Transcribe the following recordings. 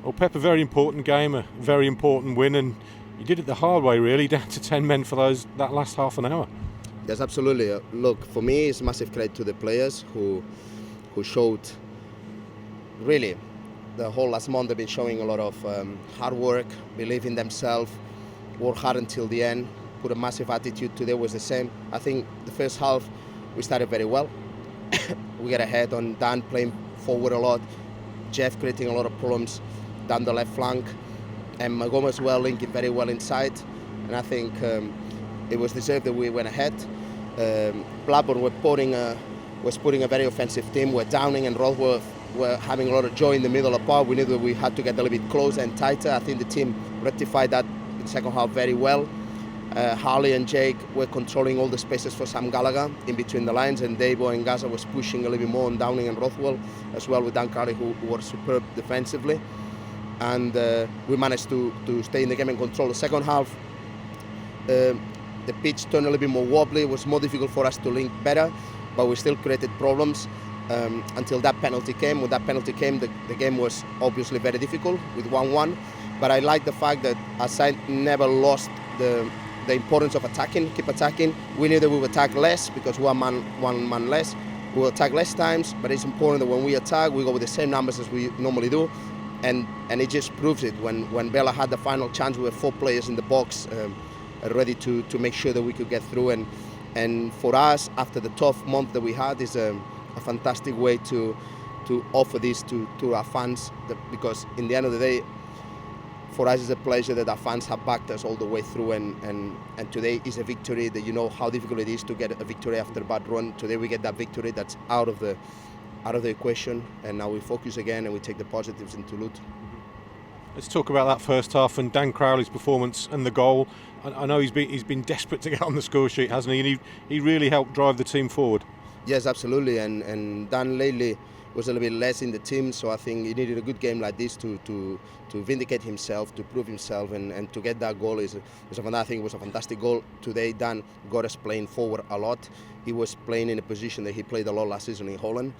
Well, Pep, a very important game, a very important win, and you did it the hard way, really, down to 10 men for that last half an hour. Yes, absolutely. Look, for me, it's massive credit to the players who showed really the whole last month. They've been showing a lot of hard work, believe in themselves, work hard until the end, put a massive attitude. Today was the same. I think the first half we started very well. We got ahead on Dan playing forward a lot, Jeff creating a lot of problems down the left flank, and Magoma as well linking very well inside. And I think it was deserved that we went ahead. Blackburn was putting a very offensive team. We're Downing and Rothworth were having a lot of joy in the middle of the park. We knew that we had to get a little bit closer and tighter. I think the team rectified that in the second half very well. Harley and Jake were controlling all the spaces for Sam Gallagher in between the lines, and Davo and Gaza was pushing a little bit more on Downing and Rothwell, as well with Dan Crowley, who were superb defensively. And we managed to stay in the game and control the second half. The pitch turned a little bit more wobbly. It was more difficult for us to link better, but we still created problems until that penalty came. When that penalty came, the game was obviously very difficult with 1-1. But I like the fact that Aside never lost the importance of attacking, keep attacking. We knew that we would attack less because one man less. We will attack less times, but it's important that when we attack, we go with the same numbers as we normally do. And it just proves it. When Bella had the final chance, we were 4 players in the box ready to make sure that we could get through. And for us, after the tough month that we had, is a fantastic way to offer this to our fans, because in the end of the day, for us it's a pleasure that our fans have backed us all the way through, and today is a victory that you know how difficult it is to get a victory after a bad run. Today we get that victory that's out of the equation, and now we focus again and we take the positives into Lut. Let's talk about that first half and Dan Crowley's performance and the goal. I know he's been desperate to get on the score sheet, hasn't he? And he really helped drive the team forward. Yes, absolutely. And Dan lately was a little bit less in the team, so I think he needed a good game like this to vindicate himself, to prove himself, and to get that goal I think it was a fantastic goal. Today Dan got us playing forward a lot. He was playing in a position that he played a lot last season in Holland,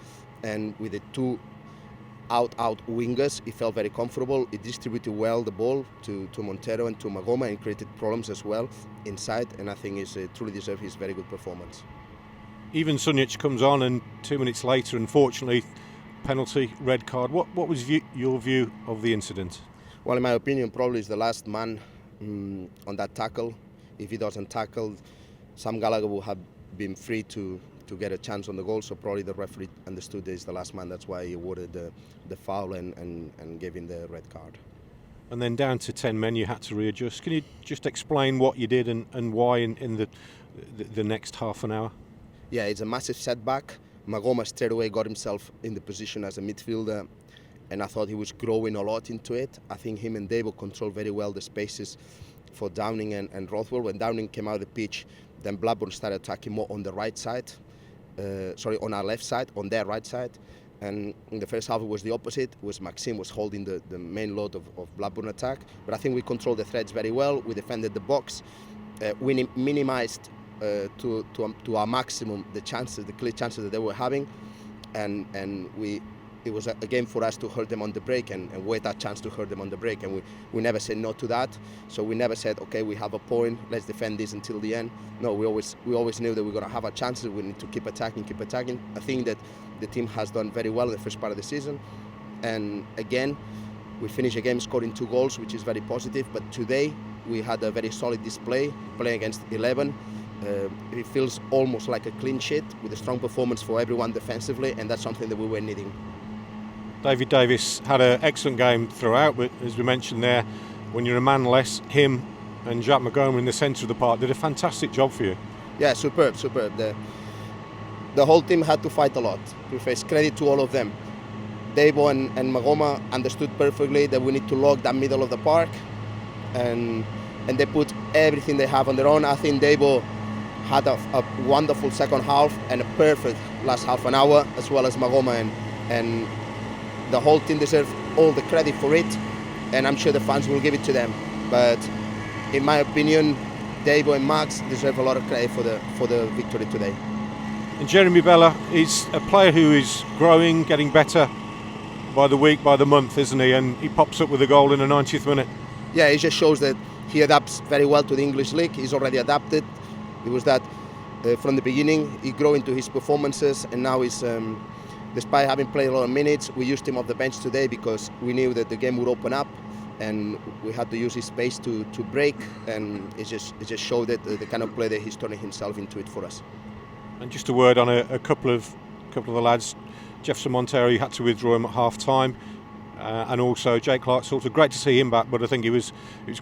and with the 2 out wingers, he felt very comfortable. He distributed well the ball to Montero and to Magoma, and created problems as well inside, and I think he's truly deserved his very good performance. Even Sunjic comes on, and 2 minutes later, unfortunately, penalty, red card. What was your view of the incident? Well, in my opinion, probably is the last man on that tackle. If he doesn't tackle, Sam Gallagher will have been free to get a chance on the goal, so probably the referee understood that he's the last man. That's why he awarded the foul and gave him the red card. And then down to 10 men, you had to readjust. Can you just explain what you did and why in the next half an hour? Yeah, it's a massive setback. Magoma straight away got himself in the position as a midfielder, and I thought he was growing a lot into it. I think him and Davo controlled very well the spaces for Downing and Rothwell. When Downing came out of the pitch, then Blackburn started attacking more on the right side. On our left side, on their right side. And in the first half it was the opposite. It was Maxime was holding the main load of Blackburn attack. But I think we controlled the threats very well. We defended the box. We minimized to our maximum the clear chances that they were having. And it was a game for us to hurt them on the break and wait that chance to hurt them on the break. And we never said no to that. So we never said, okay, we have a point, let's defend this until the end. No, we always knew that we're going to have our chances. We need to keep attacking. I think that the team has done very well in the first part of the season. And again, we finished the game scoring 2 goals, which is very positive. But today we had a very solid display, playing against 11. It feels almost like a clean sheet with a strong performance for everyone defensively, and that's something that we were needing. David Davis had an excellent game throughout, but as we mentioned there, when you're a man less, him and Jack Magoma in the centre of the park did a fantastic job for you. Yeah, superb. The whole team had to fight a lot. To face credit to all of them. Davo and Magoma understood perfectly that we need to lock that middle of the park, and they put everything they have on their own. I think Davo had a wonderful second half and a perfect last half an hour, as well as Magoma, and the whole team deserves all the credit for it, and I'm sure the fans will give it to them. But in my opinion, Davo and Max deserve a lot of credit for the victory today. And Jeremy Bella is a player who is growing, getting better. by the week, by the month, isn't he? And he pops up with a goal in the 90th minute. Yeah, it just shows that he adapts very well to the English league. He's already adapted. It was that from the beginning. He grew into his performances, and now he's, despite having played a lot of minutes, we used him off the bench today because we knew that the game would open up, and we had to use his space to break. And it just showed that the kind of player that he's turning himself into it for us. And just a word on a couple of the lads. Jefferson Montero, you had to withdraw him at half time. And also Jake Clark-Salter, great to see him back, but I think it was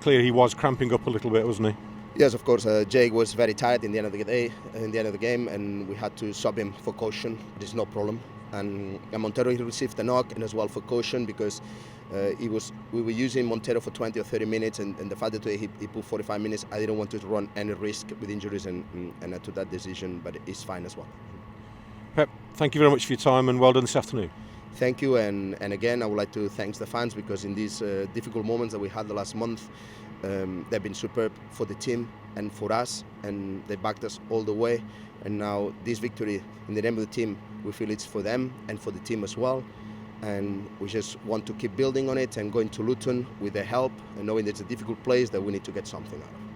clear he was cramping up a little bit, wasn't he? Yes, of course. Jake was very tired in the end of the day, in the end of the game, and we had to sub him for caution. There's no problem. And Montero, he received a knock and as well for caution because we were using Montero for 20 or 30 minutes, and the fact that he put 45 minutes, I didn't want to run any risk with injuries, and I took that decision, but it's fine as well. Pep, thank you very much for your time and well done this afternoon. Thank you, and again I would like to thank the fans because in these difficult moments that we had the last month, they've been superb for the team and for us, and they backed us all the way. And now this victory in the name of the team, we feel it's for them and for the team as well. And we just want to keep building on it and going to Luton with their help and knowing it's a difficult place that we need to get something out of.